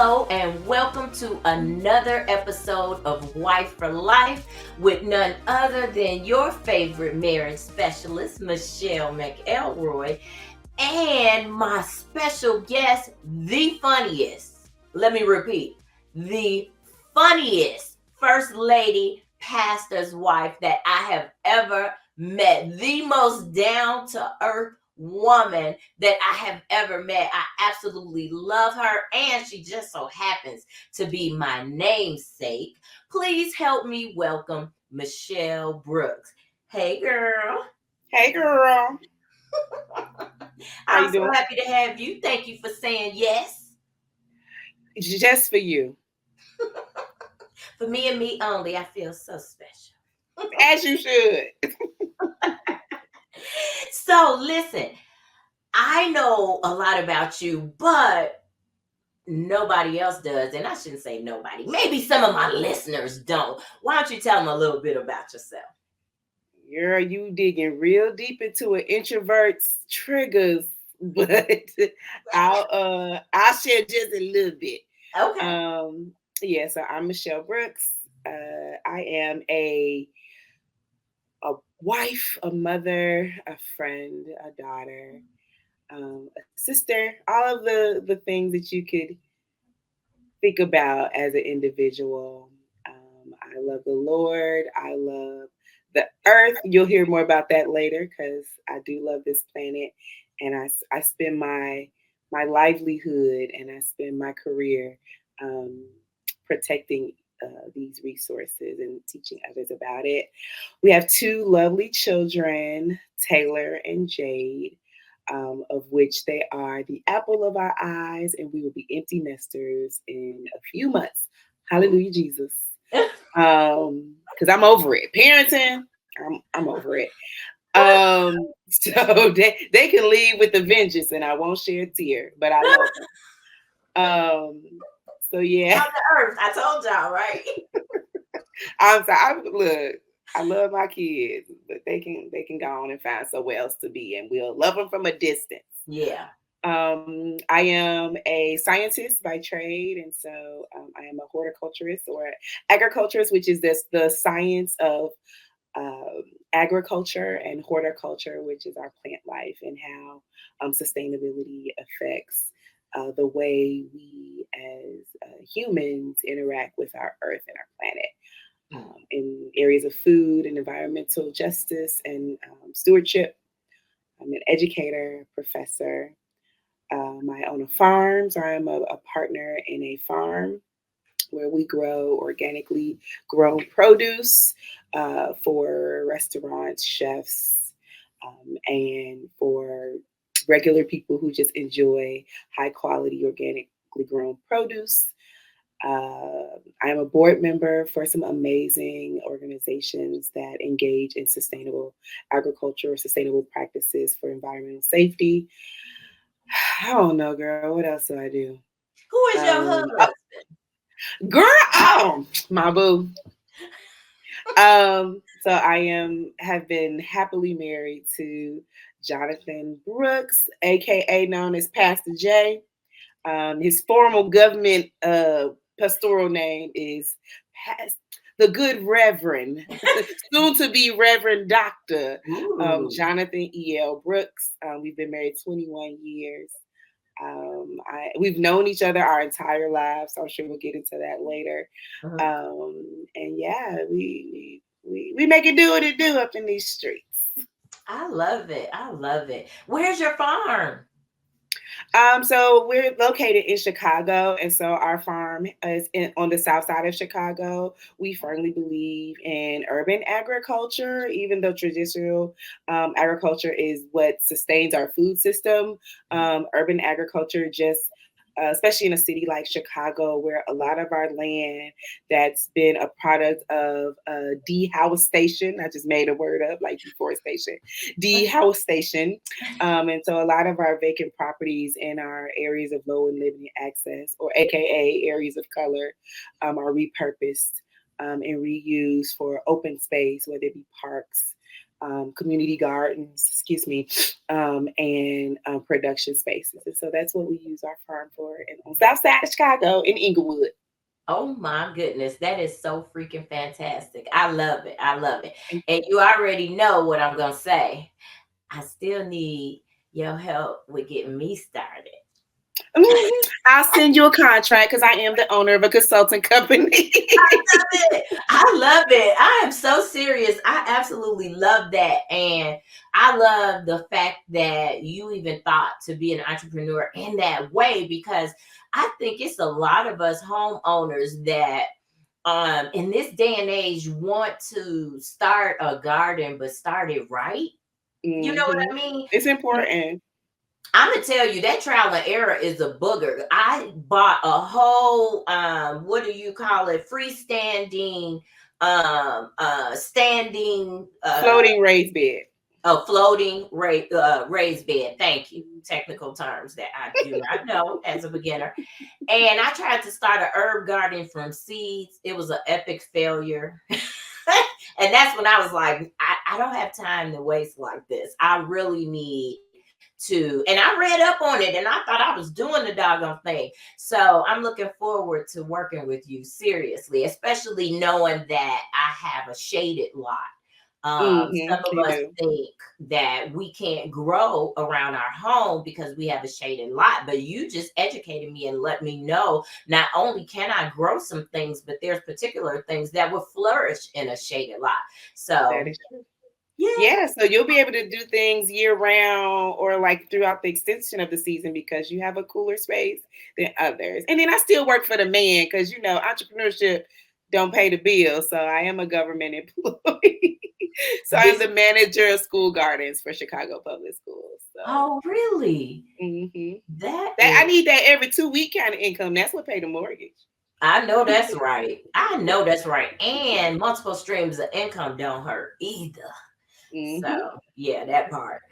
Hello and welcome to another episode of Wife for Life with none other than your favorite marriage specialist, Micheál McElroy, and my special guest, the funniest. Let me repeat, the funniest First Lady pastor's wife that I have ever met, the most down to earth woman that I have ever met. I absolutely love her, and she just so happens to be my namesake. Please help me welcome Micheál Brooks. Hey, girl. Hey girl, how I'm you so doing? happy to have you. Thank you for saying yes. Just for you, For me and me only, I feel so special. as you should. So, listen, I know a lot about you, but nobody else does. And I shouldn't say nobody. Maybe some of my listeners don't. Why don't you tell them a little bit about yourself? Girl, you digging real deep into an introvert's triggers, but I'll share just a little bit. Okay. Um, yeah, so I'm Micheál Brooks. I am a wife, a mother, a friend, a daughter, a sister, all of the things that you could think about as an individual. I love the Lord. I love the earth. You'll hear more about that later because I do love this planet, and I spend my livelihood and I spend my career um, protecting these resources and teaching others about it. We have two lovely children, Taylor and Jade, of which they are the apple of our eyes, and we will be empty nesters in a few months. Hallelujah, Jesus. Because I'm over it. Parenting, I'm over it. So they can leave with a vengeance, and I won't share a tear, but I love them. So yeah, On the earth. I told y'all, right? I'm sorry. Look, I love my kids, but they can go on and find somewhere else to be, and we'll love them from a distance. Yeah. I am a scientist by trade, and so I am a horticulturist or agriculturist, which is the science of um, agriculture, and horticulture, which is our plant life and how sustainability affects the way we as humans interact with our earth and our planet. In areas of food and environmental justice and stewardship, I'm an educator, professor. I own a farm, so I am a partner in a farm where we grow organically grown produce for restaurants, chefs, and for regular people who just enjoy high quality organically grown produce. I am a board member for some amazing organizations that engage in sustainable agriculture or sustainable practices for environmental safety. I don't know, girl. What else do I do? Who is your Oh, husband? girl, oh, my boo. So I have been happily married to Jonathan Brooks, aka known as Pastor J. His formal government pastoral name is Past the Good Reverend, soon to be Reverend Doctor Ooh. Jonathan E.L. Brooks. We've been married 21 years. We've known each other our entire lives, so I'm sure we'll get into that later. Uh-huh. And yeah, we make it do what it do up in these streets. I love it. I love it. Where's your farm? So we're located in Chicago, and so our farm is on the south side of Chicago. We firmly believe in urban agriculture, even though traditional agriculture is what sustains our food system. Urban agriculture just especially in a city like Chicago, where a lot of our land that's been a product of deforestation. I just made a word up like deforestation, deforestation. And so a lot of our vacant properties in our areas of low and limited access, or AKA areas of color, are repurposed and reused for open space, whether it be parks. community gardens, and production spaces. And so that's what we use our farm for on South Side of Chicago in Inglewood. Oh my goodness, that is so freaking fantastic. I love it. I love it. And And you already know what I'm going to say. I still need your help with getting me started. I'll send you a contract because I am the owner of a consulting company. I love it. I love it. I am so serious. I absolutely love that. And I love the fact that you even thought to be an entrepreneur in that way, because I think it's a lot of us homeowners that in this day and age want to start a garden but start it right. You know what Mm-hmm. I mean? It's important. I'm gonna tell you that trial and error is a booger. I bought a whole what do you call it? Freestanding standing Floating raised bed. a floating raised bed. Thank you. Technical terms that I do not know as a beginner. And I tried to start an herb garden from seeds. It was an epic failure. And that's when I was like, I don't have time to waste like this. I really need to, and I read up on it and I thought I was doing the doggone thing. So I'm looking forward to working with you seriously, especially knowing that I have a shaded lot. Some of You us do. think that we can't grow around our home because we have a shaded lot, but you just educated me and let me know not only can I grow some things, but there's particular things that will flourish in a shaded lot. That So is true. yeah. Yeah, so you'll be able to do things year round or like throughout the extension of the season because you have a cooler space than others. And then I still work for the man because entrepreneurship don't pay the bills. So I am a government employee. So I am This the manager of school gardens for Chicago Public Schools. So Oh really? mhm. That That is, I need that every 2 week kind of income. That's what pay the mortgage. I know that's right. I know that's right. And multiple streams of income don't hurt either. So Hmm. yeah, that part.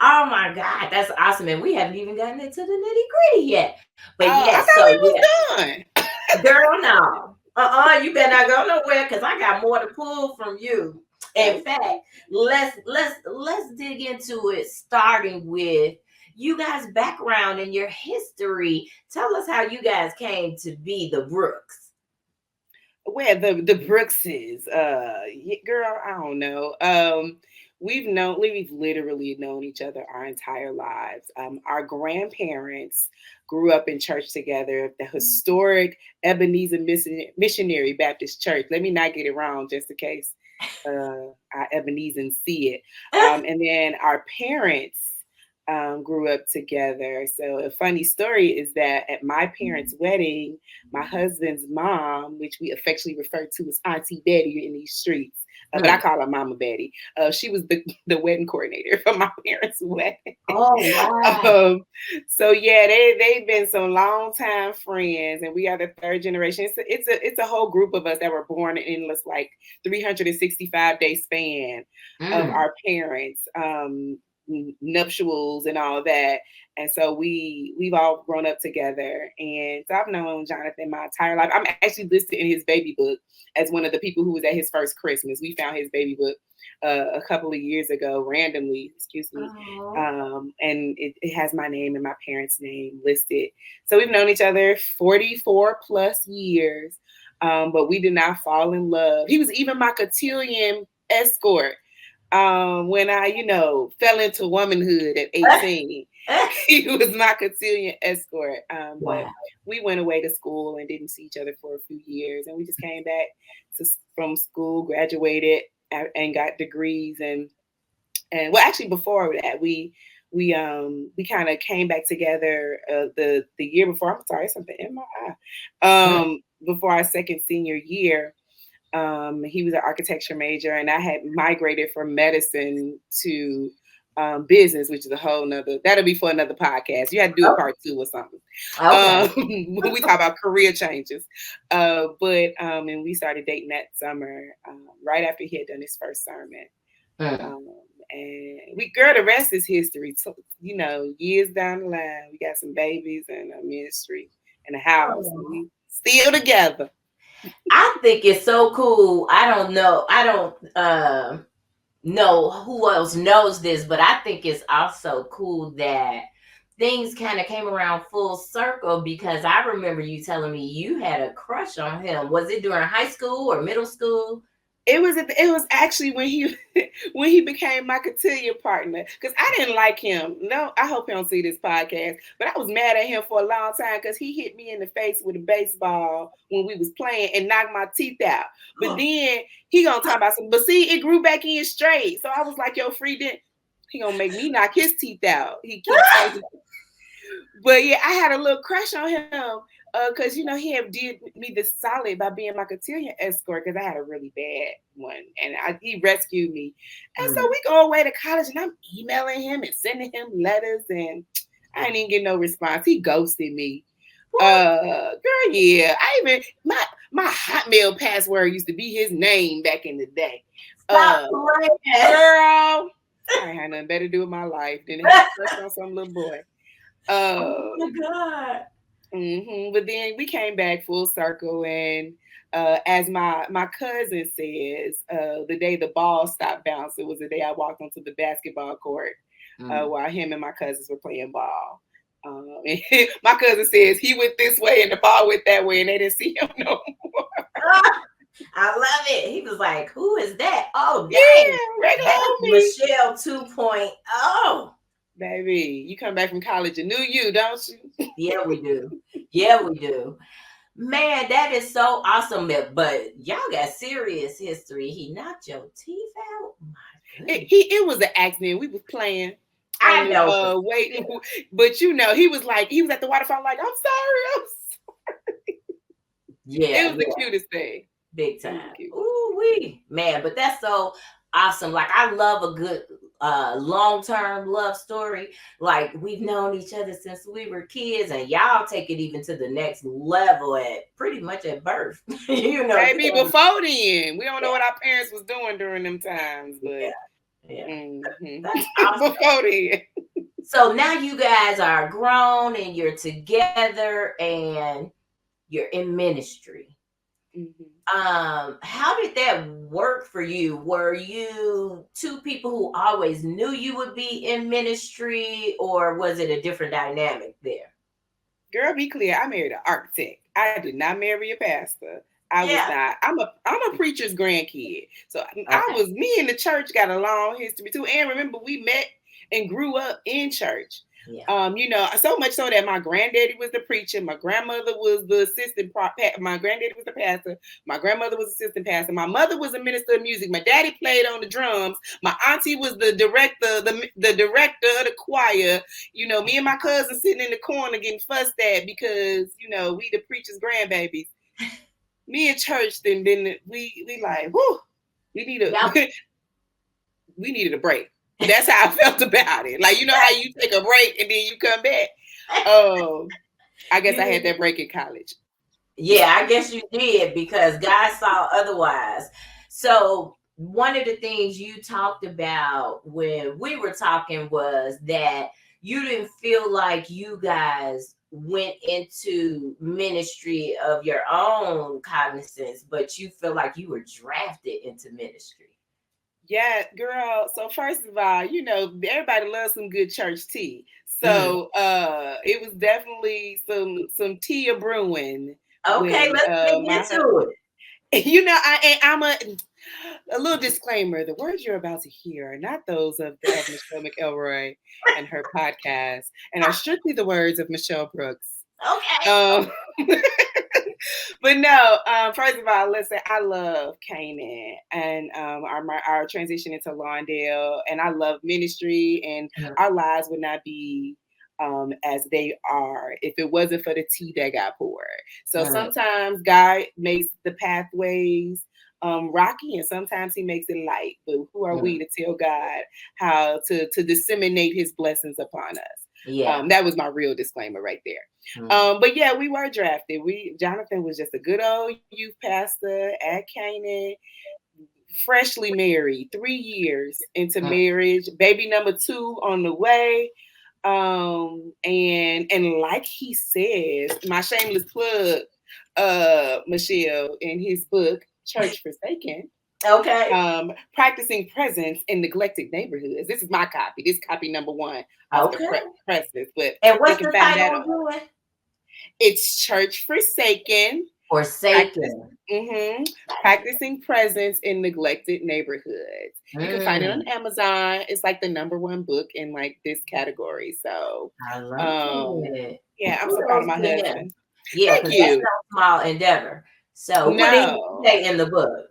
Oh my God, that's awesome. And we haven't even gotten into the nitty gritty yet. But Oh, I yes, thought so we yeah, was done. girl, no. You better not go nowhere because I got more to pull from you. In fact, Okay. let's dig into it, starting with you guys' background and your history. Tell us how you guys came to be the Brooks. Where the Brookses, girl, I don't know. We've literally known each other our entire lives. Our grandparents grew up in church together at the historic Ebenezer Missionary Baptist Church. Let me not get it wrong, just in case our Ebenezans see it. And then our parents grew up together. So a funny story is that at my parents' wedding, my husband's mom, which we affectionately refer to as Auntie Betty in these streets, but I Mm. call her Mama Betty. She was the wedding coordinator for my parents' wedding. Oh wow. um, so yeah, they've been some long time friends, and we are the third generation. It's a whole group of us that were born in this like 365-day span of Mm. our parents. Nuptials and all that. And so we've all grown up together. And so I've known Jonathan my entire life. I'm actually listed in his baby book as one of the people who was at his first Christmas. We found his baby book a couple of years ago randomly, excuse me. Oh. And it has my name and my parents' name listed. So we've known each other 44 plus years. But we did not fall in love. He was even my cotillion escort when I, fell into womanhood at 18. He was my cotillion escort. But Wow. we went away to school and didn't see each other for a few years. And we just came back from school, graduated, and got degrees. And well, actually, before that, we kind of came back together the year before. I'm sorry, something in my eye. Before our second senior year. He was an architecture major, and I had migrated from medicine to business, which is a whole nother. That'll be for another podcast. You had to do a Oh, part 2 or something. okay. When we talk about career changes, and we started dating that summer, right after he had done his first sermon. Mm. Um, and girl, the rest is history. So, years down the line, we got some babies and a ministry and a house, and Oh. we still together. I think it's so cool. I don't know. I don't. know who else knows this, but I think it's also cool that things kind of came around full circle because I remember you telling me you had a crush on him. Was it during high school or middle school? It was actually when he when he became my cotillion partner, because I didn't like him. No, I hope he don't see this podcast, but I was mad at him for a long time because he hit me in the face with a baseball when we was playing and knocked my teeth out. But then he gonna talk about some, but see, it grew back in straight. So I was like, yo, free didn't he gonna make me knock his teeth out. He keeps saying, but yeah, I had a little crush on him because he had did me this solid by being my cotillion escort because I had a really bad one, and he rescued me. And so Mm. we go away to college, and I'm emailing him and sending him letters, and I didn't even get no response. He ghosted me. Girl, yeah, I even my Hotmail password used to be his name back in the day. Stop playing. Girl, I ain't had nothing better to do with my life than to have a crush on some little boy. Oh my God. But then we came back full circle, and as my cousin says, the day the ball stopped bouncing was the day I walked onto the basketball court while him and my cousins were playing ball. And my cousin says he went this way and the ball went that way, and they didn't see him no more. I love it. He was like, "Who is that?" Oh, dang, Yeah, regular that's homie. Michelle 2.0. Baby, you come back from college and knew you, don't you? Yeah, we do. Yeah, we do. Man, that is so awesome. But y'all got serious history. He knocked your teeth out. My goodness. It was an accident. We was playing on I the know. waiting, but he was at the waterfall like, I'm sorry. Yeah, It was the cutest thing. big time. Ooh wee, man! But that's so awesome. Like I love a good long-term love story. Like we've known each other since we were kids, and y'all take it even to the next level at pretty much at birth. Maybe before then. We don't know what our parents was doing during them times, but that's awesome. before then. So now you guys are grown and you're together and you're in ministry. How did that work for you? Were you two people who always knew you would be in ministry, or was it a different dynamic there? Girl, be clear. I married an architect. I did not marry a pastor. I was not. I'm a preacher's grandkid. So me and the church got a long history too. And remember, we met and grew up in church. Yeah. So much so that my granddaddy was the preacher, my grandmother was the assistant. My granddaddy was the pastor, my grandmother was assistant pastor, my mother was a minister of music, my daddy played on the drums, my auntie was the director, the director of the choir. Me and my cousin sitting in the corner getting fussed at because we the preacher's grandbabies. Me and church, then we like, whoo, we needed a break. That's how I felt about it. Like, how you take a break and then you come back. I guess I had that break in college. Yeah, I guess you did because God saw otherwise. So one of the things you talked about when we were talking was that you didn't feel like you guys went into ministry of your own cognizance, but you feel like you were drafted into ministry. Yeah, girl. So first of all, everybody loves some good church tea. So it was definitely some tea brewing. Okay, let's get into it. I'm a little disclaimer. The words you're about to hear are not those of Michelle McElroy and her podcast, and are strictly the words of Micheál Brooks. Okay. But no, first of all, listen, I love Canaan and our transition into Lawndale, and I love ministry, and our lives would not be as they are if it wasn't for the tea that got poured. So sometimes God makes the pathways rocky, and sometimes he makes it light. But who are we to tell God how to disseminate his blessings upon us? Yeah. That was my real disclaimer right there. But yeah, we were drafted. Jonathan was just a good old youth pastor at Canaan, freshly married, 3 years into marriage, baby number 2 on the way. And like he says, my shameless plug, Michelle, in his book, Church Forsaken. Okay. Practicing presence in neglected neighborhoods. This is my copy. This copy number one off the Okay. presses, but And they what's can the find that title on. again? It's Church Forsaken. Practice, Forsaken. hmm Practicing presence in neglected neighborhoods. You can find it on Mm, Amazon. It's like the number one book in like this category. So, I love um, it. yeah, I'm so proud of Kudos my to him. husband. Yeah, Thank because that's you. no small endeavor. So what did he No. say in the book?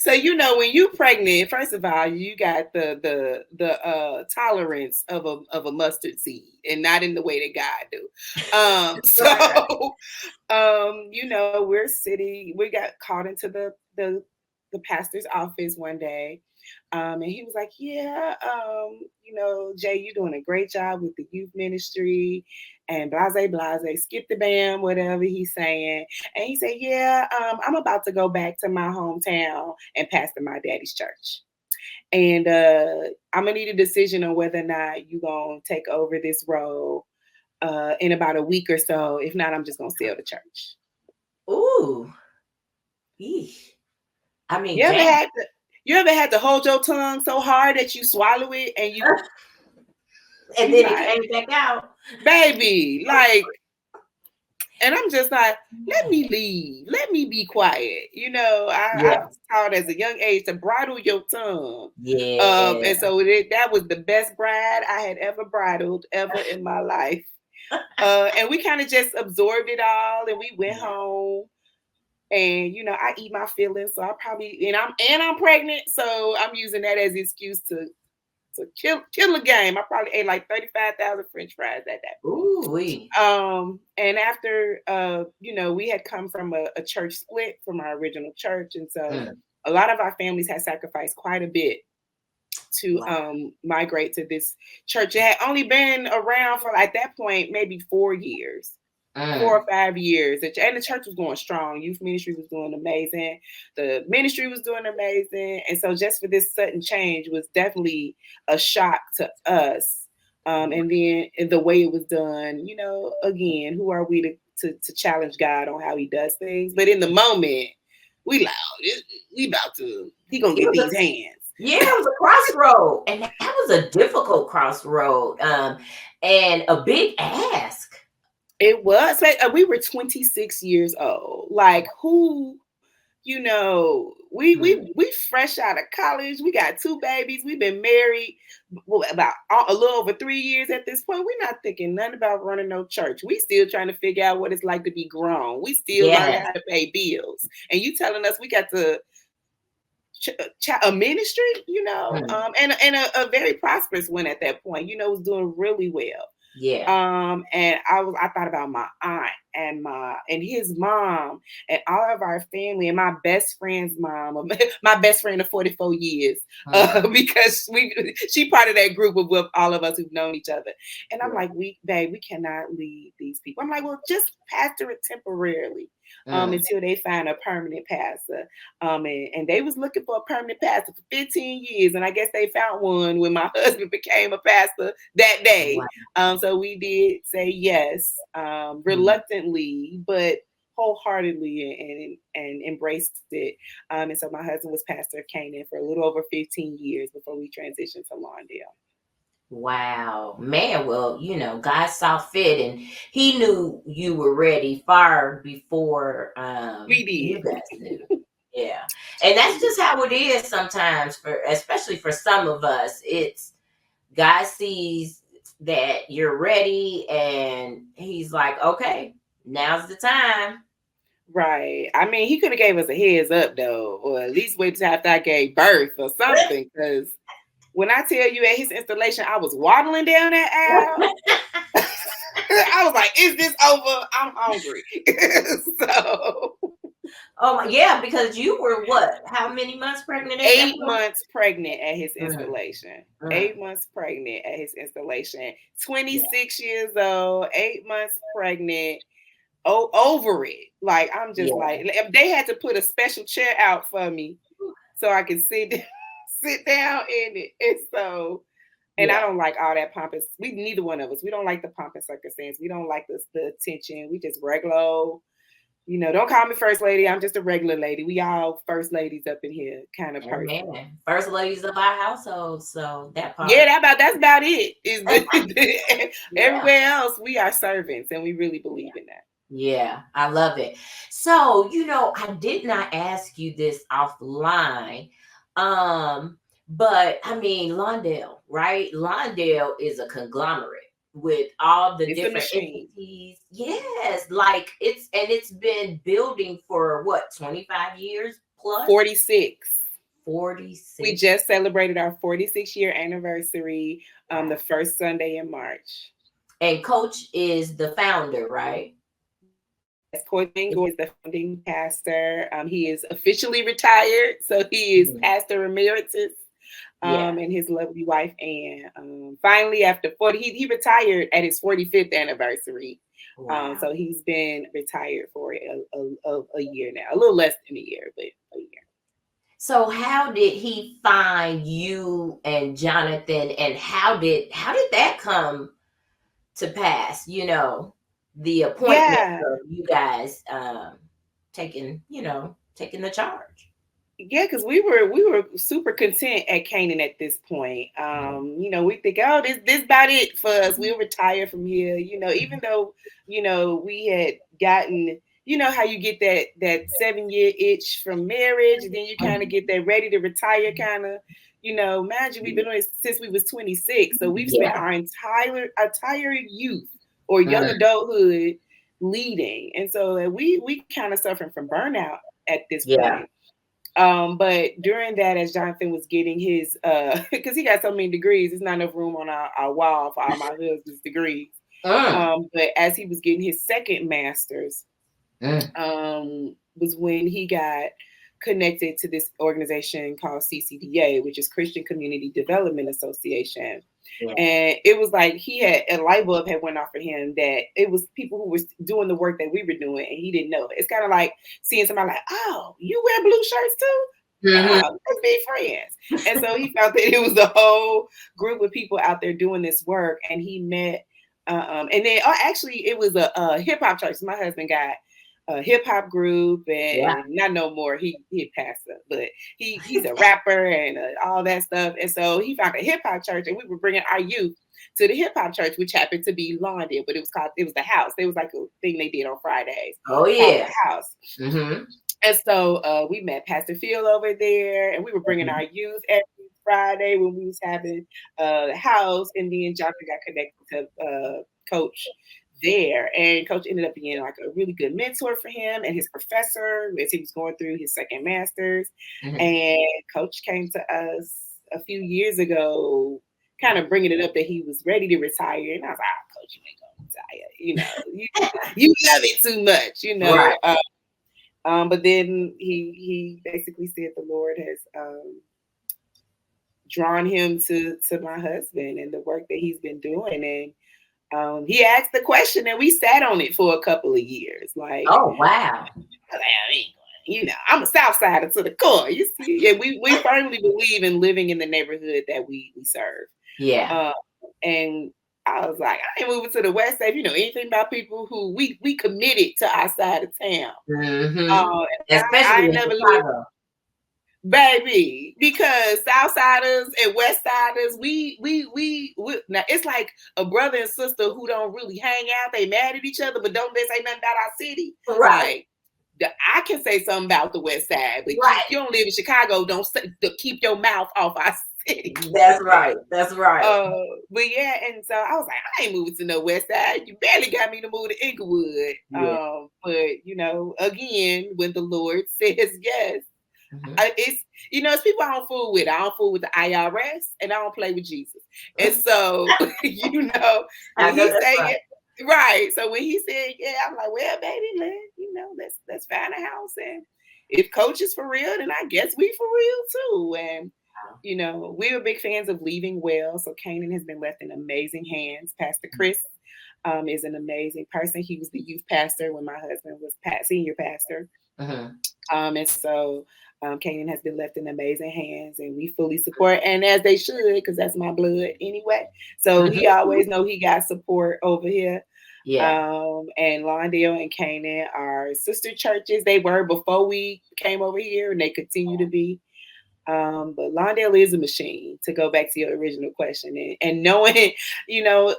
So when you pregnant, first of all, you got the tolerance of a mustard seed, and not in the way that God do. Right. So we got called into the pastor's office one day. And he was like, yeah, Jay, you're doing a great job with the youth ministry and blase, skip the bam, whatever he's saying. And he said, yeah, I'm about to go back to my hometown and pastor my daddy's church. And I'm going to need a decision on whether or not you're going to take over this role in about a week or so. If not, I'm just going to sell the church. Ooh. Eesh. I mean, You ever dang. had to, you ever had to hold your tongue so hard that you swallow it and And you then it like, came back out. baby, like, and I'm just like, let me leave. Let me be quiet. I Yeah. was taught as a young age to bridle your tongue. Yeah. And so that was the best bride I had ever bridled ever in my life. And we kind of just absorbed it all, and we went Yeah. home. And I eat my feelings, so I probably I'm pregnant, so I'm using that as an excuse to kill a game. I probably ate like 35,000 French fries at that point. Ooh wee. And after we had come from a church split from our original church, and so Mm. a lot of our families had sacrificed quite a bit to Wow. migrate to this church. It had only been around for at that point maybe 4 years. 4 or Mm. 5 years, and the church was going strong. Youth ministry was doing amazing. The ministry was doing amazing, and so just for this sudden change was definitely a shock to us. And then the way it was done, again, who are we to challenge God on how He does things? But in the moment, we loud. We about to. He gonna It get was these a hands. Yeah, it was a crossroad, and that was a difficult crossroad, and a big ask. It was. We were 26 years old. Like who Mm. we fresh out of college. We got 2 babies. We've been married about a little over 3 years at this point. We're not thinking nothing about running no church. We still trying to figure out what it's like to be grown. We still learning Yes. how to pay bills. And you telling us we got to a ministry, Mm. and a very prosperous one at that point. Was doing really well. Yeah. And I thought about my aunt and his mom and all of our family and my best friend's mom, my best friend of 44 years, Mm. because she part of that group of all of us who've known each other. And I'm Yeah. like, we cannot leave these people. I'm like, well, just pastor it temporarily. Mm. Until they find a permanent pastor. And they was looking for a permanent pastor for 15 years. And I guess they found one when my husband became a pastor that day. Wow. So we did say yes, Mm. reluctantly, but wholeheartedly and embraced it. And so my husband was pastor of Canaan for a little over 15 years before we transitioned to Lawndale. Wow, man. Well, God saw fit, and He knew you were ready far before We you did. guys knew. Yeah, and that's just how it is sometimes. Especially for some of us, it's God sees that you're ready, and He's like, "Okay, now's the time." Right. I mean, he could have gave us a heads up though, or at least wait till after I gave birth or something. Because when I tell you at his installation, I was waddling down that aisle. I was like, "Is this over? I'm hungry." So Oh my, yeah, because you were what? How many months pregnant at that 8 months pregnant at his point? installation. Mm. 8 months pregnant at his installation. Yeah. 26 years old. 8 months pregnant. Oh, over it. Like I'm just Yeah. like they had to put a special chair out for me so I can sit down in it. And so, and I Yeah. don't like all that pompous. We neither one of us. We don't like the pomp and circumstance. We don't like the attention. We just regular, don't call me first lady. I'm just a regular lady. We all first ladies up in here kind of person. Amen. First ladies of our household, so that Yeah, part. that's about it. Yeah. Everywhere else, we are servants, and we really believe in that. Yeah, I love it. So, I did not ask you this offline. But I mean, Lawndale, right? Lawndale is a conglomerate with all the It's a different machine. entities. Yes, like it's been building for what, 25 years plus? 46. We 46. just celebrated our 46-year anniversary Wow. the first Sunday in March. And Coach is the founder, right? Yes, Coach Angor is the founding pastor. He is officially retired, so he is Mhm. pastor emeritus. Yeah. And his lovely wife Ann. Finally, after 40, he retired at his 45th anniversary. Wow. So he's been retired for a year now, a little less than a year, but a year. So how did he find you and Jonathan, and how did that come to pass? The appointment Yeah, of you guys taking the charge. yeah, because we were super content at Canaan at this point. Yeah. We think, oh, this about it for us. We'll retire from here. Even though we had gotten, how you get that 7-year itch from marriage, and then you kind of get that ready to retire kind of. Mind you, we've been on it since we was 26, so we've spent Yeah. our entire youth or young Mm. adulthood leading, and so we kind of suffering from burnout at this Yeah. point. But during that, as Jonathan was getting his, because he got so many degrees, there's not enough room on our wall for all my husband's degrees. Mm. But as he was getting his second master's, Mm. was when he got connected to this organization called CCDA, which is Christian Community Development Association. Yeah. And it was like he had a light bulb had went off for him that it was people who were doing the work that we were doing and he didn't know it. It's kind of like seeing somebody like, oh, you wear blue shirts too? Mhm. Oh, let's be friends. And so he felt that it was a whole group of people out there doing this work. And he met, and then actually it was a hip hop church. My husband got a hip hop group, Yeah. and not no more. He passed up, but he's a rapper and all that stuff. And so he found a hip hop church, and we were bringing our youth to the hip hop church, which happened to be Lawndale, but it was the house. It was like a thing they did on Fridays Oh called yeah. the house. Mhm. And so we met Pastor Phil over there, and we were bringing our youth every Friday when we was having the house. And then Jonathan got connected to Coach there, and Coach ended up being like a really good mentor for him and his professor as he was going through his second master's. Mhm. And Coach came to us a few years ago, kind of bringing it up that he was ready to retire, and I was like, oh, Coach, you ain't gonna retire, you love it too much, Right. But then he basically said the Lord has drawn him to my husband and the work that he's been doing. And he asked the question and we sat on it for a couple of years. Like, Oh wow. I ain't going, I'm a South Sider to the core. You see, yeah, we firmly believe in living in the neighborhood that we serve. Yeah. Um, and I was like, I ain't moving to the West Side. Anything about people who we committed to our side of town. Mhm. I Especially in never lived, Chicago. baby, because Southsiders and Westsiders, now it's like a brother and sister who don't really hang out. They mad at each other, but don't they say nothing about our city? Right. Like, I can say something about the West Side, but Right. you don't live in Chicago. Don't keep your mouth off our city. That's right. That's right. But yeah, and so I was like, I ain't moving to no West Side. You barely got me to move to Inglewood. Yeah. But again, when the Lord says yes, Mhm. it's people I don't fool with. I don't fool with the IRS, and I don't play with Jesus. And so I when know he that's say right. it, right. So when he said yeah, I'm like, well, baby, let's find a house, and if Coach is for real, then I guess we for real too. And we were big fans of Leaving Well. So Canaan has been left in amazing hands. Pastor Chris is an amazing person. He was the youth pastor when my husband was senior pastor. Mhm. And so Canaan has been left in amazing hands, and we fully support, and as they should, because that's my blood anyway. So he always know he got support over here. Yeah. And Lawndale and Canaan are sister churches. They were before we came over here, and they continue to be. But Lawndale is a machine, to go back to your original question. And knowing,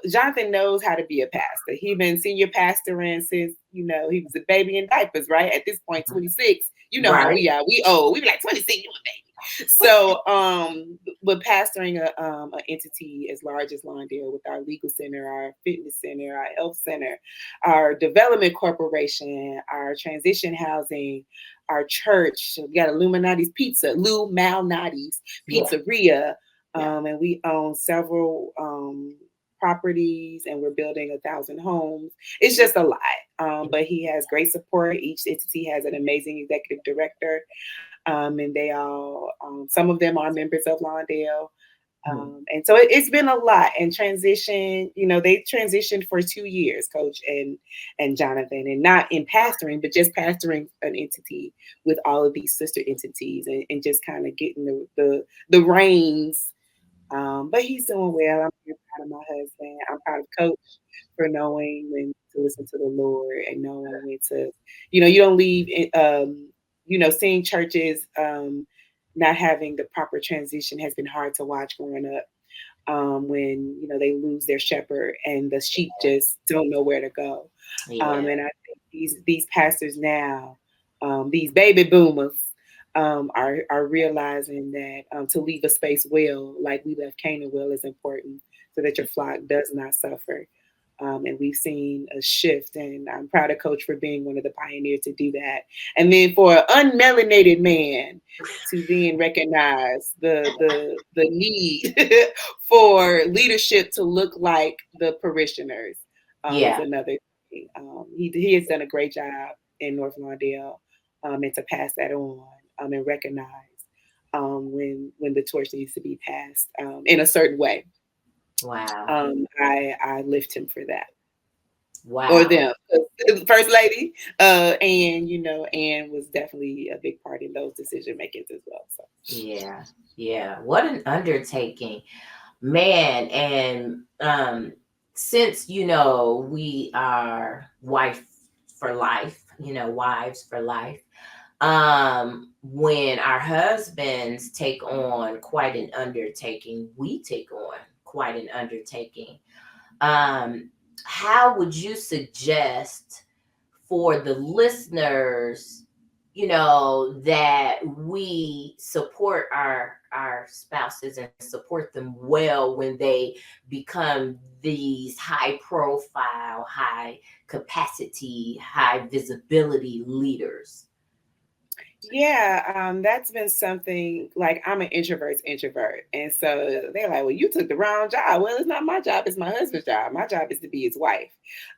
Jonathan knows how to be a pastor. He's been senior pastoring since, he was a baby in diapers, right? At this point, 26. You know how Right. we are. We old. We be like, 26, you a baby. So, but pastoring a entity as large as Lawndale, with our legal center, our fitness center, our health center, our development corporation, our transition housing, our church. We got Illuminati's Pizza, Lou Malnati's Yeah. Pizzeria, Yeah. and we own several properties, and we're building 1,000 homes. It's just a lot, but he has great support. Each entity has an amazing executive director, and they all, some of them are members of Lawndale. Mhm. And so it's been a lot. And transition, they transitioned for 2 years, Coach and Jonathan, and not in pastoring, but just pastoring an entity with all of these sister entities, and just kind of getting the reins. But he's doing well. I'm very proud of my husband. I'm proud of Coach for knowing when to listen to the Lord, and knowing when to, you don't leave seeing churches not having the proper transition has been hard to watch growing up, when they lose their shepherd and the sheep just don't know where to go. Yeah. And I think these pastors now, these baby boomers, are realizing that, to leave a space well, like we left Canaan well, is important, so that your flock does not suffer. And we've seen a shift, and I'm proud of Coach for being one of the pioneers to do that. And then for an unmelanated man to then recognize the need for leadership to look like the parishioners, is Yeah. another thing. He has done a great job in North Lawndale, and to pass that on, and recognize, when the torch needs to be passed, in a certain way. Wow. I lift him for that, or Wow. them. First lady, Anne was definitely a big part in those decision makings as well. So Yeah. Yeah. What an undertaking, man. And since we are wife for life, wives for life, when our husbands take on quite an undertaking, we take on quite an undertaking. um how would you suggest for the listeners, that we support our spouses and support them well when they become these high profile, high capacity, high visibility leaders? yeah, that's been something. Like, I'm an introvert's introvert, and so they're like, "Well, you took the wrong job." Well, it's not my job; it's my husband's job. My job is to be his wife.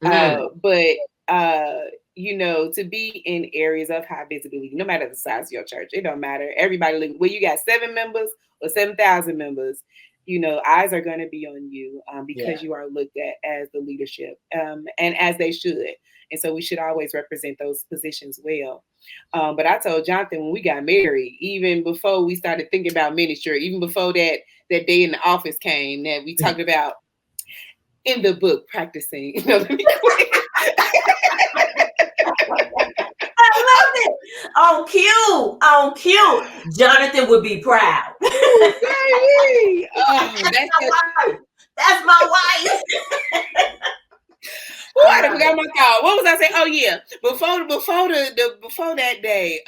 Mm, But to be in areas of high visibility, no matter the size of your church, it don't matter. Everybody, where you got 7 members or 7,000 members, eyes are going to be on you, yeah. because you are looked at as the leadership, and as they should. And so we should always represent those positions well. But I told Jonathan when we got married, even before we started thinking about ministry, even before that day in the office came, that we talked about in the book practicing. Let me quit. I love it. On cue. On cue. Jonathan would be proud. Ooh, baby. Oh, That's that's such. my wife. That's my wife. Oh, I I done love forgot it. my thought. What was I saying? Oh yeah, before that day,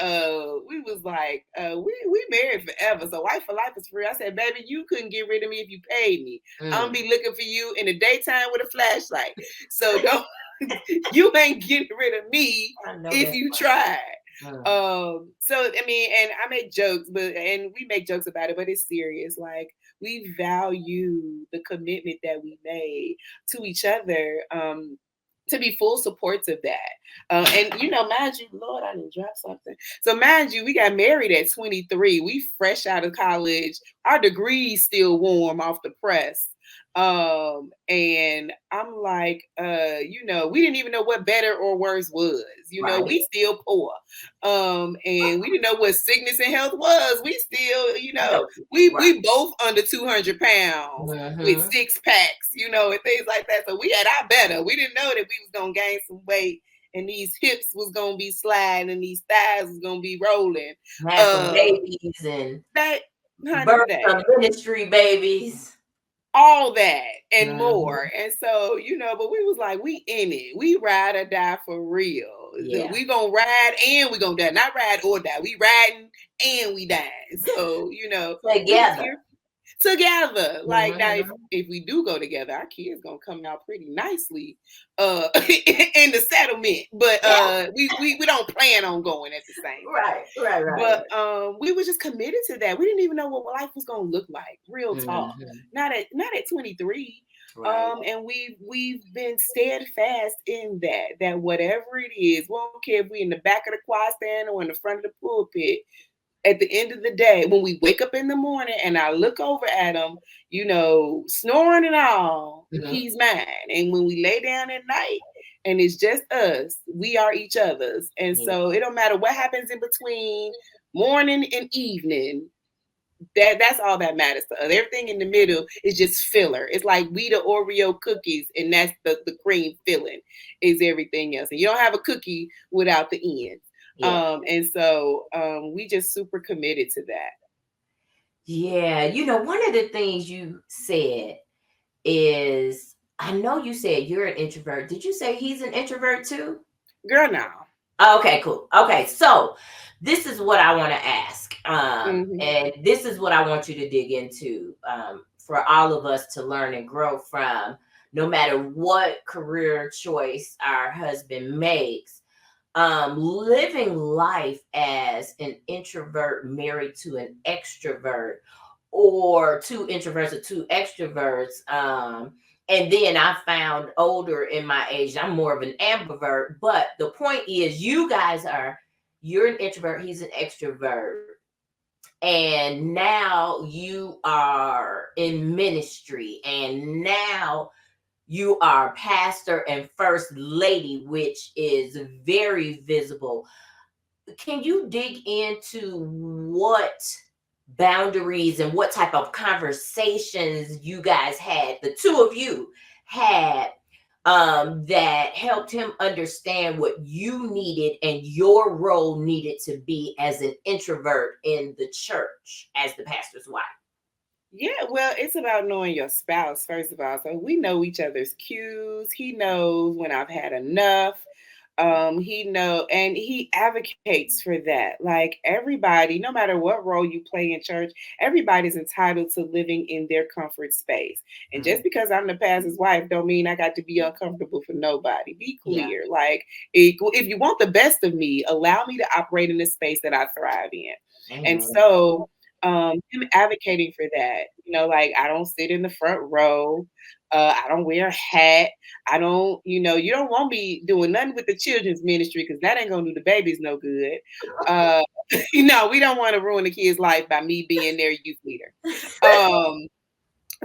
we was like, we married forever. So wife for life is free. I said, baby, you couldn't get rid of me if you paid me. I'm Mm, gonna be looking for you in the daytime with a flashlight. So don't you ain't getting rid of me I know if that's you right. try. Mm, So I mean, and I make jokes, and we make jokes about it, but it's serious. Like, we value the commitment that we made to each other. To be full supports of that. And mind you, Lord, I didn't drop something. So mind you, we got married at 23. We fresh out of college. Our degrees still warm off the press. And I'm like, we didn't even know what better or worse was. Right. We still poor. And we didn't know what sickness and health was. We still, Healthy. Right. we both under 200 pounds with Mm-hmm. 6 packs, and things like that. So we had our better. We didn't know that we was gonna gain some weight and these hips was gonna be sliding and these thighs was gonna be rolling. Had some babies and That honey birth that some ministry babies. all that and Mm-hmm. more. And so, but we was like, we in it. We ride or die for real. Yeah. We gonna ride and we gonna die. Not ride or die. We riding and we die. So, we was Together. here together. Like now, if, Mm-hmm. if we do go together, our kids gonna come out pretty nicely in the settlement. But Yeah. we don't plan on going at the same time. Right. Right. Right. But we were just committed to that. We didn't even know what life was gonna look like. Real talk. Mm-hmm. Not at 23. Right. And we've been steadfast in that whatever it is, we don't care if we in the back of the choir stand or in the front of the pulpit. At the end of the day, when we wake up in the morning and I look over at him, snoring and all, Mm-hmm. he's mine. And when we lay down at night and it's just us, we are each other's. And Yeah. so it don't matter what happens in between morning and evening. That's all that matters to us. Everything in the middle is just filler. It's like we the Oreo cookies, and that's the cream filling is everything else. And you don't have a cookie without the ends. Yeah. And so we just super committed to that. Yeah. One of the things you said is, I know you said you're an introvert. Did you say he's an introvert too? Girl, now. Okay, cool. Okay, so this is what I want to ask. Mm-hmm. And this is what I want you to dig into, for all of us to learn and grow from, no matter what career choice our husband makes. Living life as an introvert married to an extrovert, or two introverts or two extroverts. And then I found older in my age, I'm more of an ambivert. But the point is, you're an introvert, he's an extrovert. And now you are in ministry, and now you are pastor and first lady, which is very visible. Can you dig into what boundaries and what type of conversations you guys had, the two of you had, that helped him understand what you needed and your role needed to be as an introvert in the church as the pastor's wife? Yeah, well, it's about knowing your spouse, first of all. So we know each other's cues. He knows when I've had enough. And he advocates for that. Like everybody, no matter what role you play in church, everybody's entitled to living in their comfort space. And just Mm, because I'm the pastor's wife, don't mean I got to be uncomfortable for nobody. Be yeah. clear. Like if you want the best of me, allow me to operate in the space that I thrive in. And Amen. so him advocating for that, like I don't sit in the front row. I don't wear a hat. I don't, you don't want me doing nothing with the children's ministry because that ain't gonna do the babies no good. Uh, we don't want to ruin the kids' life by me being their youth leader. Um,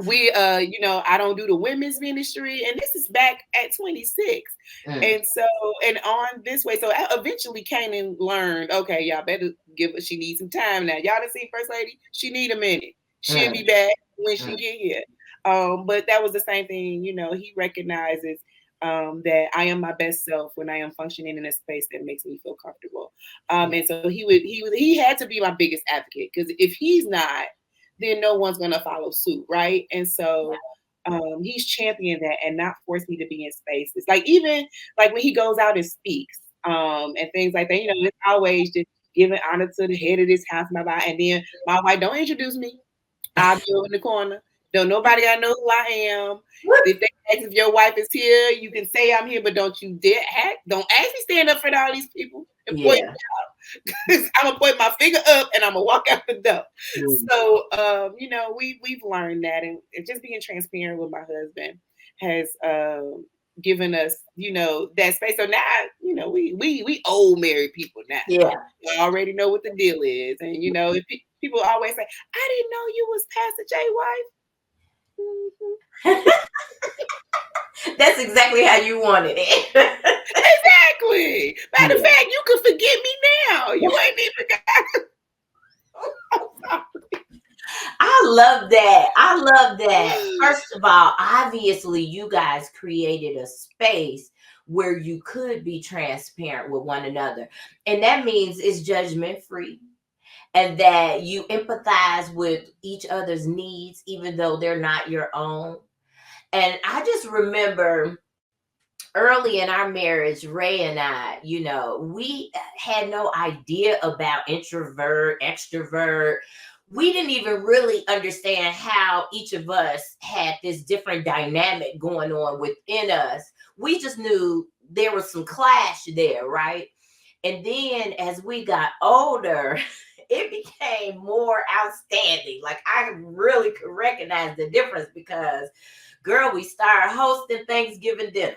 I don't do the women's ministry, and this is back at 26. Mm, And so, and on this way, so I eventually Kanan learned, okay, y'all better give her, she needs some time now. Y'all done seen First Lady? She need a minute. She'll mm, be back when she mm, get here. But that was the same thing, he recognizes that I am my best self when I am functioning in a space that makes me feel comfortable. yeah. And so he had to be my biggest advocate because if he's not, then no one's gonna follow suit, right? And so he's championed that and not forced me to be in spaces. Like even like when he goes out and speaks, and things like that, it's always just giving honor to the head of this house, my blah. And then my wife, don't introduce me. I'll be over in the corner. Don't nobody gotta know who I am. If they ask if your wife is here, you can say I'm here, but don't you dare act. Don't actually stand up for all these people and point Yeah. I'm gonna point my finger up and I'm gonna walk out the door. Mm, So we've learned that, and just being transparent with my husband has given us, that space. So now, we old married people now. yeah. We already know what the deal is, and if people always say, "I didn't know you was Pastor Jay wife." That's exactly how you wanted it. Exactly. Matter of Yeah. fact, you can forget me now. You ain't even I love that. I love that. First of all, obviously, you guys created a space where you could be transparent with one another. And that means it's judgment free and that you empathize with each other's needs, even though they're not your own. And I just remember early in our marriage, Ray and I, we had no idea about introvert, extrovert. We didn't even really understand how each of us had this different dynamic going on within us. We just knew there was some clash there, right? And then as we got older, it became more outstanding. Like I really could recognize the difference because, girl, we started hosting Thanksgiving dinner.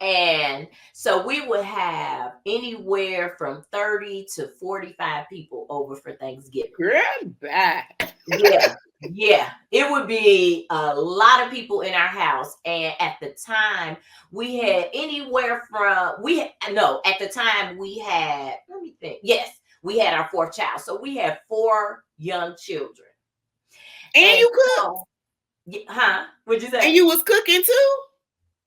And so we would have anywhere from 30 to 45 people over for Thanksgiving. girl, bye. Yeah. Yeah. It would be a lot of people in our house. And at the time, we had anywhere from, no, at the time we had, let me think. Yes, we had our fourth child. So we had 4 young children. And And you cook. so, huh? What'd you And say? you was cooking too?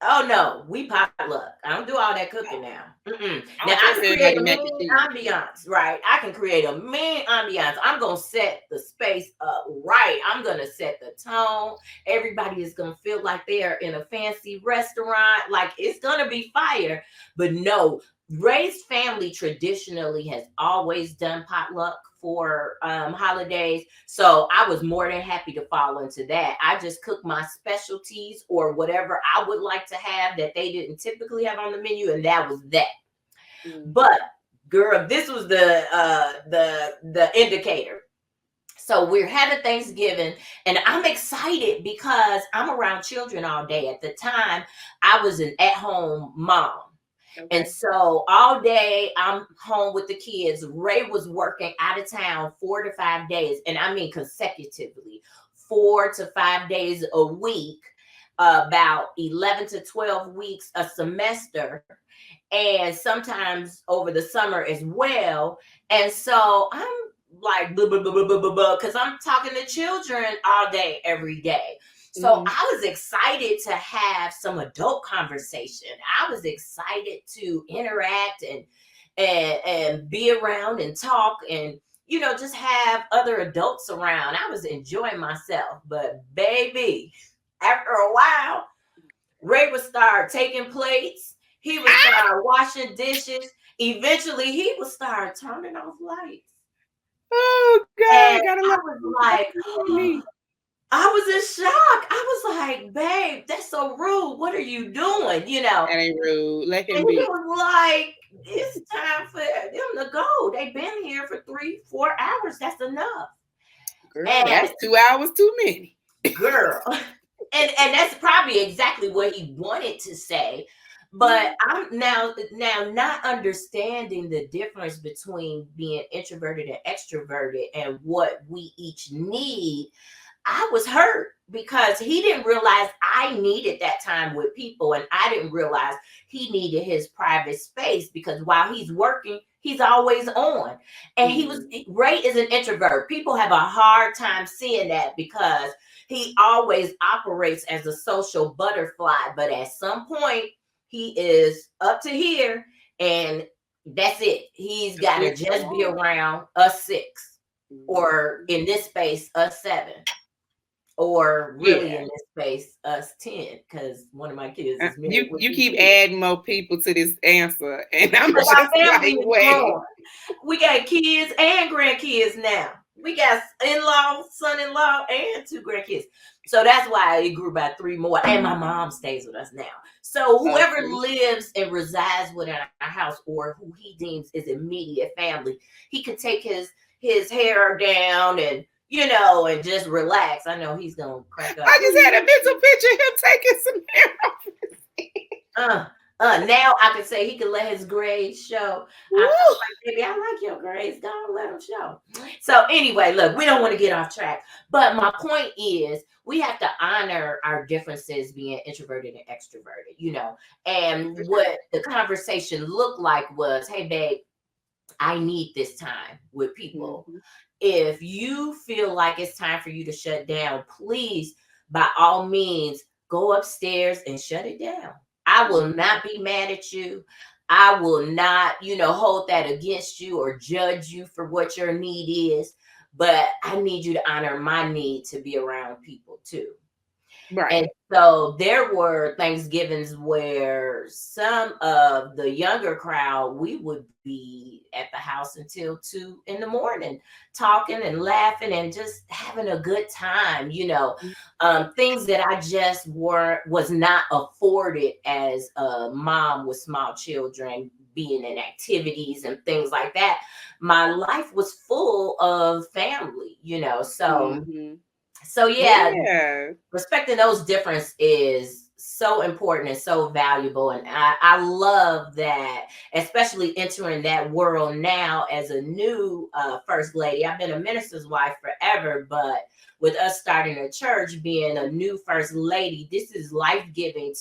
Oh no, we potluck. I don't do all that cooking now. I Now want I your can said create like a mac and mean cheese. ambiance, right? I can create a mean ambiance. I'm gonna set the space up right. I'm gonna set the tone. Everybody is gonna feel like they're in a fancy restaurant. Like it's gonna be fire. But no, Ray's family traditionally has always done potluck for holidays. So I was more than happy to fall into that. I just cook my specialties or whatever I would like to have that they didn't typically have on the menu, and that was that. Mm. But girl, this was the indicator. So we're having Thanksgiving, and I'm excited because I'm around children all day. At the time, I was an at-home mom. And Okay. so all day I'm home with the kids. Ray was working out of town 4 to 5 days, and I mean consecutively, 4 to 5 days a week, about 11 to 12 weeks a semester, and sometimes over the summer as well. And so I'm like, because I'm talking to children all day, every day. So Mm-hmm. I was excited to have some adult conversation. I was excited to interact and be around and talk and just have other adults around. I was enjoying myself. But baby, after a while, Ray would start taking plates. He would start washing dishes. Eventually, he would start turning off lights. Oh God, And gotta I love was like, me. I was in shock. I was like, babe, that's so rude. What are you doing? That ain't rude. Let And him he be. was like, it's time for them to go. They've been here for 3-4 hours. That's enough. Girl, And that's 2 hours too many. girl, and that's probably exactly what he wanted to say. But I'm now not understanding the difference between being introverted and extroverted and what we each need. I was hurt because he didn't realize I needed that time with people, and I didn't realize he needed his private space because while he's working, he's always on. And Ray is an introvert. People have a hard time seeing that because he always operates as a social butterfly, but at some point he is up to here and that's it. He's got to just be around us 6, or in this space, us 7, or really Yeah. in this space, us 10, because one of my kids is married with You 2 keep kids. adding more people to this answer, and I'm Because just our family like, is wait. growing. We got kids and grandkids now. We got in-law, son-in-law, and 2 grandkids. So that's why it grew by 3 more. And my mom stays with us now. So whoever lives and resides within our house, or who he deems is immediate family, he could take his hair down and and just relax. I know he's gonna crack up. I just had a mental picture of him taking some hair off. Now I can say he can let his grades show. I'm Woo! like, baby, I like your grades. Go on, let them show. So anyway, look, we don't want to get off track. But my point is we have to honor our differences being introverted and extroverted, And For what sure. the conversation looked like was, hey, babe, I need this time with people. Mhm. If you feel like it's time for you to shut down, please, by all means, go upstairs and shut it down. I will Mhm. not be mad at you. I will not, hold that against you or judge you for what your need is. But I need you to honor my need to be around people too. And Right. so there were Thanksgivings where some of the younger crowd, we would be at the house until 2 in the morning, talking and laughing and just having a good time. Things that I just was not afforded as a mom with small children, being in activities and things like that. My life was full of family. So Mhm. so yeah, Yeah. respecting those differences is so important and so valuable, and I love that, especially entering that world now as a new first lady. I've been a minister's wife forever, but with us starting a church, being a new first lady, this is life-giving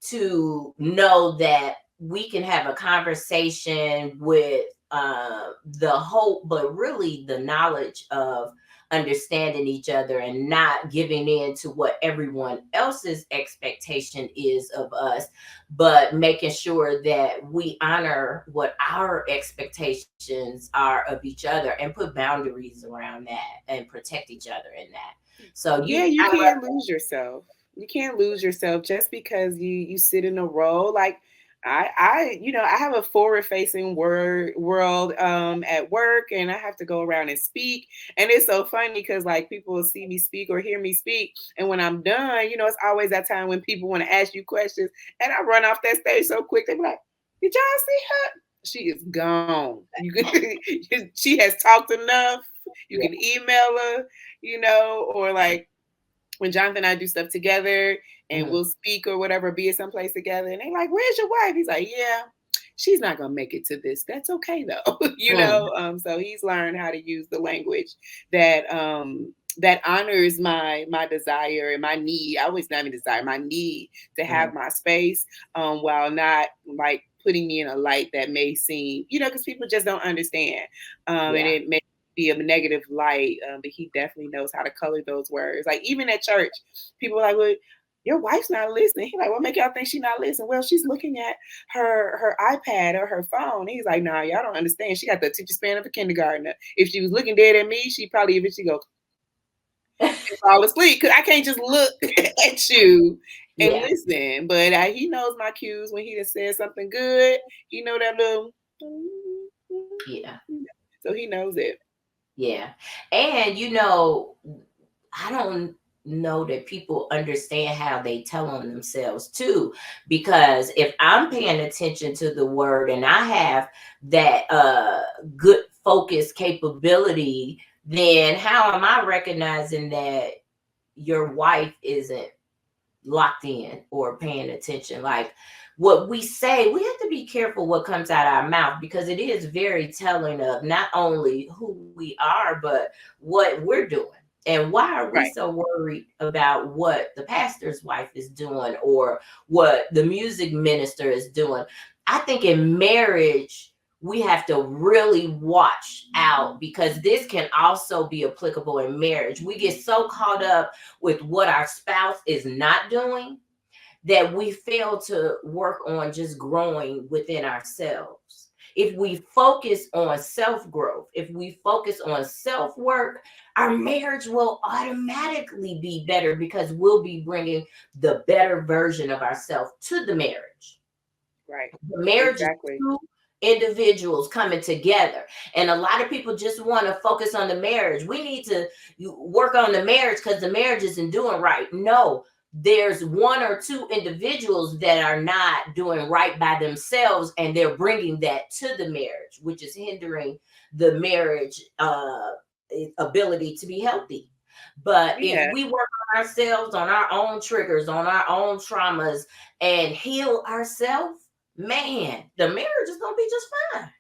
to know that we can have a conversation with the hope, but really the knowledge of understanding each other and not giving in to what everyone else's expectation is of us, but making sure that we honor what our expectations are of each other and put boundaries around that and protect each other in that. So Yeah, you can't lose yourself. You can't lose yourself just because you sit in a role. Like I have a forward facing world at work, and I have to go around and speak. And it's so funny because like people will see me speak or hear me speak, and when I'm done, it's always that time when people want to ask you questions, and I run off that stage so quick. They be like, "Did y'all see her? She is gone. You can, she has talked enough. You Yeah. can email her, or like when Jonathan and I do stuff together and Mhm. we'll speak or whatever, be at someplace together, and they like, "Where's your wife?" He's like, "Yeah, she's not gonna make it to this. That's okay though." Mm. So he's learned how to use the language that honors my desire and my need. I always not even desire, my need to Mhm. have my space, while not like putting me in a light that may seem, because people just don't understand, and Yeah. it may be a negative light, but he definitely knows how to color those words. Like even at church, people are like, "Well, your wife's not listening." He's like, "What make y'all think she's not listening?" "Well, she's looking at her iPad or her phone." He's like, "Nah, y'all don't understand. She got the attention span of a kindergartner. If she was looking dead at me, she probably eventually go and fall asleep because I can't just look at you and Yeah. listen." But he knows my cues when he just said something good. He know that little, Yeah. so he knows it. Yeah. And I don't know that people understand how they tell on themselves too. Because if I'm paying attention to the word and I have that good focus capability, then how am I recognizing that your wife isn't locked in or paying attention? Like what we say, we have to be careful what comes out our mouth because it is very telling of not only who we are, but what we're doing. And why are we Right. so worried about what the pastor's wife is doing or what the music minister is doing? I think in marriage, we have to really watch out because this can also be applicable in marriage. We get so caught up with what our spouse is not doing that we fail to work on just growing within ourselves. If we focus on self growth, if we focus on self work, our marriage will automatically be better because we'll be bringing the better version of ourselves to the marriage. Right. The marriage is Exactly. two individuals coming together. And a lot of people just want to focus on the marriage. We need to work on the marriage because the marriage isn't doing right. No, there's one or two individuals that are not doing right by themselves, and they're bringing that to the marriage, which is hindering the marriage ability to be healthy. But if Yeah. we work on ourselves, on our own triggers, on our own traumas, and heal ourselves, man, the marriage is gonna be just fine.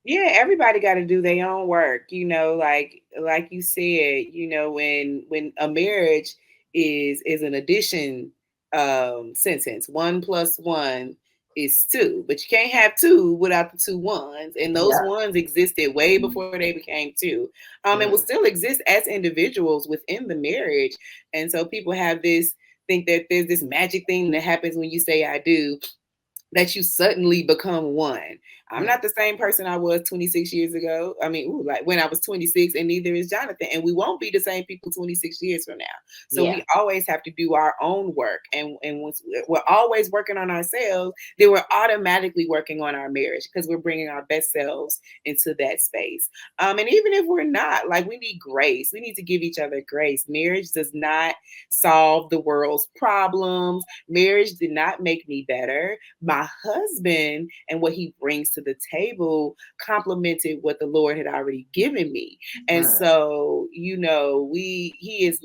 Yeah, everybody got to do their own work, like you said, when a marriage is an addition sentence. 1 plus 1 is 2, but you can't have two without the two ones, and those Yeah. ones existed way before they became two, and will Mm, still exist as individuals within the marriage. And so people have this think that there's this magic thing that happens when you say I do, that you suddenly become one. I'm mm, not the same person I was 26 years ago. I mean, like when I was 26, and neither is Jonathan. And we won't be the same people 26 years from now. So yeah. we always have to do our own work. And once we're always working on ourselves, then we're automatically working on our marriage, because we're bringing our best selves into that space. And even if we're not, like, we need grace. We need to give each other grace. Marriage does not solve the world's problems. Marriage did not make me better. My husband and what he brings to the table complemented what the Lord had already given me. And Mm, so, he's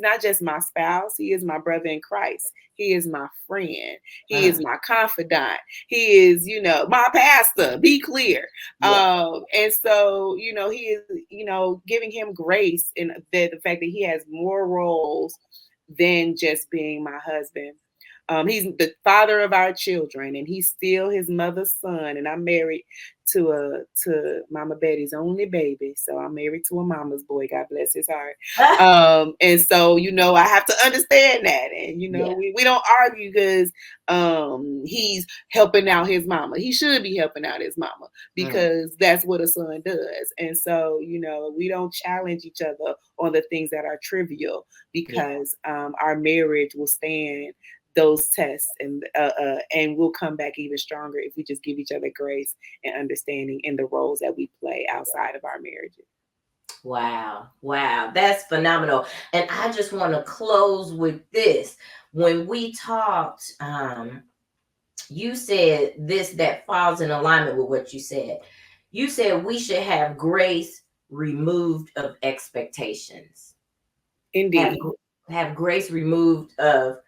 not just my spouse, he is my brother in Christ. He is my friend. He is mm, my confidant. He is, my pastor. Be clear. yeah. And so, he is, giving him grace in the fact that he has more roles than just being my husband. He's the father of our children, and he's still his mother's son. And I'm married to Mama Betty's only baby, so I'm married to a mama's boy. God bless his heart. And so, I have to understand that, and Yeah. we don't argue because he's helping out his mama. He should be helping out his mama, Mm, because that's what a son does. And so, we don't challenge each other on the things that are trivial, yeah. because our marriage will stand those tests, and we'll come back even stronger if we just give each other grace and understanding in the roles that we play outside of our marriages. Wow. Wow. That's phenomenal. And I just want to close with this. When we talked, you said this that falls in alignment with what you said. You said we should have grace removed of expectations. Have Indeed. have grace removed of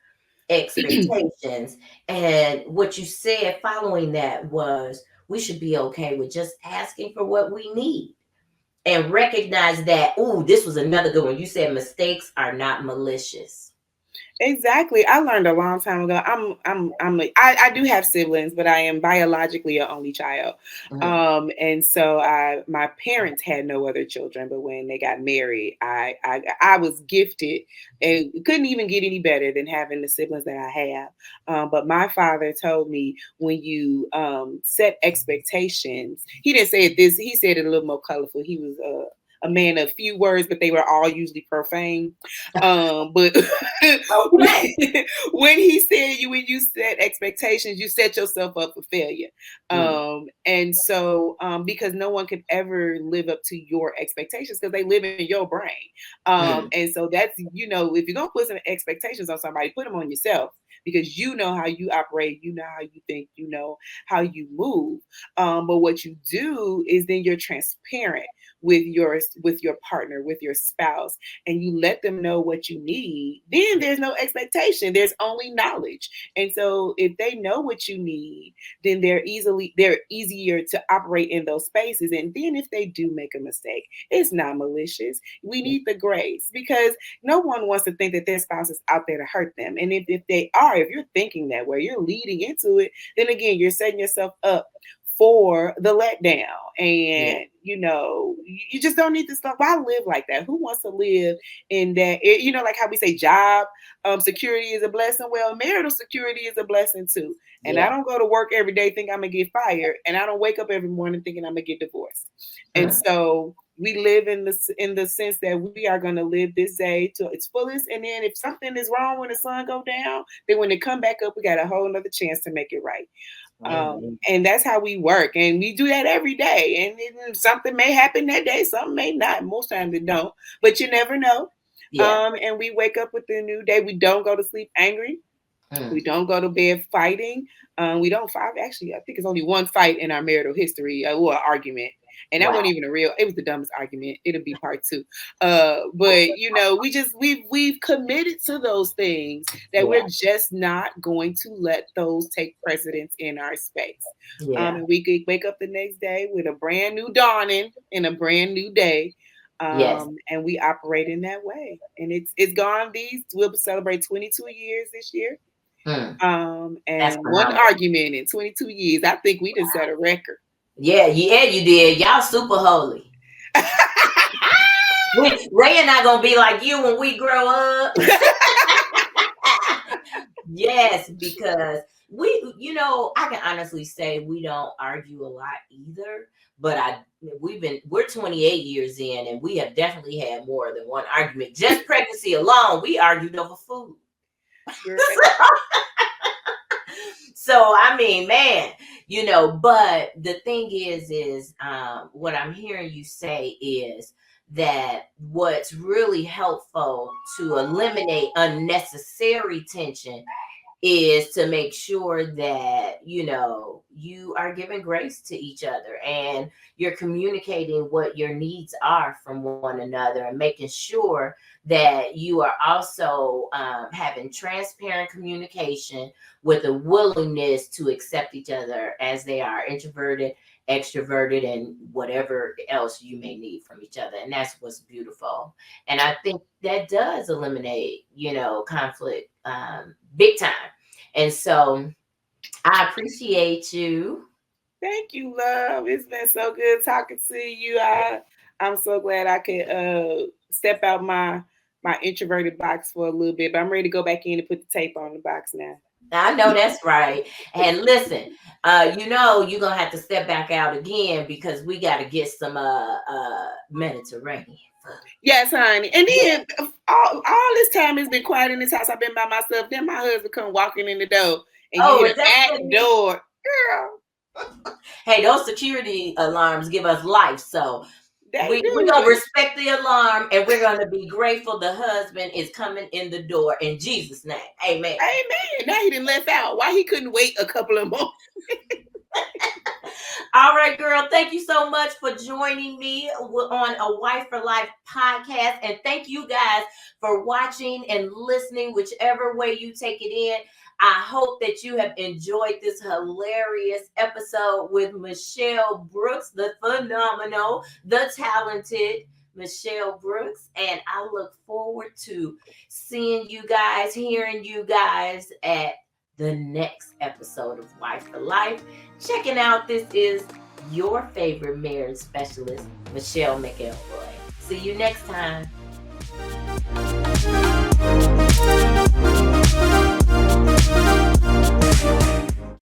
expectations. And what you said following that was we should be okay with just asking for what we need and recognize that, ooh, this was another good one. You said mistakes are not malicious. Exactly. I learned a long time ago. I do have siblings, but I am biologically an only child. Mm, And so my parents had no other children, but when they got married, I was gifted and couldn't even get any better than having the siblings that I have. But my father told me, when you set expectations, he didn't say it this, he said it a little more colorful. He was a man of few words, but they were all usually profane. But okay. when he said, when you set expectations, you set yourself up for failure. Mm, And so, because no one could ever live up to your expectations, because they live in your brain. mm, And so that's, if you're gonna put some expectations on somebody, put them on yourself, because you know how you operate, you know how you think, you know how you move. But what you do is then you're transparent with your partner, with your spouse, and you let them know what you need. Then there's no expectation, there's only knowledge. And so if they know what you need, then they're easier to operate in those spaces. And then if they do make a mistake, it's not malicious. We yeah, need the grace, because no one wants to think that their spouse is out there to hurt them. And if they are, if you're thinking that way, you're leading into it, then again, you're setting yourself up for the letdown. yeah, And you just don't need to stuff. Why live like that? Who wants to live in that? Like how we say job security is a blessing. Well, marital security is a blessing too. And I yeah. don't go to work every day thinking I'm gonna get fired, and I don't wake up every morning thinking I'm gonna get divorced. And Mm, so we live in the sense that we are going to live this day to its fullest. And then if something is wrong when the sun go down, then when it come back up, we got a whole nother chance to make it right. amen. And that's how we work, and we do that every day. And then something may happen that day, something may not. Most times it don't, but you never know. Yeah. And we wake up with a new day. We don't go to sleep angry. We Mm, don't go to bed fighting. We don't fight. Actually, I think it's only one fight in our marital history, or argument. And that wasn't even it was the dumbest argument. It'll be part 2. But you know, we've committed to those things that we're just not going to let those take precedence in our space. And we could wake up the next day with a brand new dawning and a brand new day. And we operate in that way. And it's gone. We'll celebrate 22 years this year. And one argument in 22 years. I think we just set a record. Yeah, you did. Y'all super holy. Ray and I gonna be like you when we grow up. Yes, because I can honestly say we don't argue a lot either. But we're 28 years in, and we have definitely had more than one argument. Just pregnancy alone, we argued over food. So I mean, man, but the thing is what I'm hearing you say is that what's really helpful to eliminate unnecessary tension is to make sure that you are giving grace to each other and you're communicating what your needs are from one another, and making sure that you are also having transparent communication with a willingness to accept each other as they are, introverted, extroverted, and whatever else you may need from each other. And that's what's beautiful. And I think that does eliminate conflict big time. And so I appreciate you. Thank you, love. It's been so good talking to you. I'm so glad I could step out my introverted box for a little bit, but I'm ready to go back in and put the tape on the box now. I know that's right. And listen, you're gonna have to step back out again because we got to get some Mediterranean. Yes, honey. And then all this time it's been quiet in this house. I've been by myself. Then my husband come walking in the door, and you hear the back door, girl. Hey, those security alarms give us life, so we're gonna respect the alarm, and we're gonna be grateful the husband is coming in the door in Jesus' name. Amen. Amen. Now he didn't left out. Why he couldn't wait a couple of more? All right, girl. Thank you so much for joining me on a Wife for Life podcast. And thank you guys for watching and listening, whichever way you take it in. I hope that you have enjoyed this hilarious episode with Micheál Brooks, the phenomenal, the talented Micheál Brooks. And I look forward to seeing you guys, hearing you guys at the next episode of Wife for Life. Checking out, this is your favorite marriage specialist, Micheál McElroy. See you next time.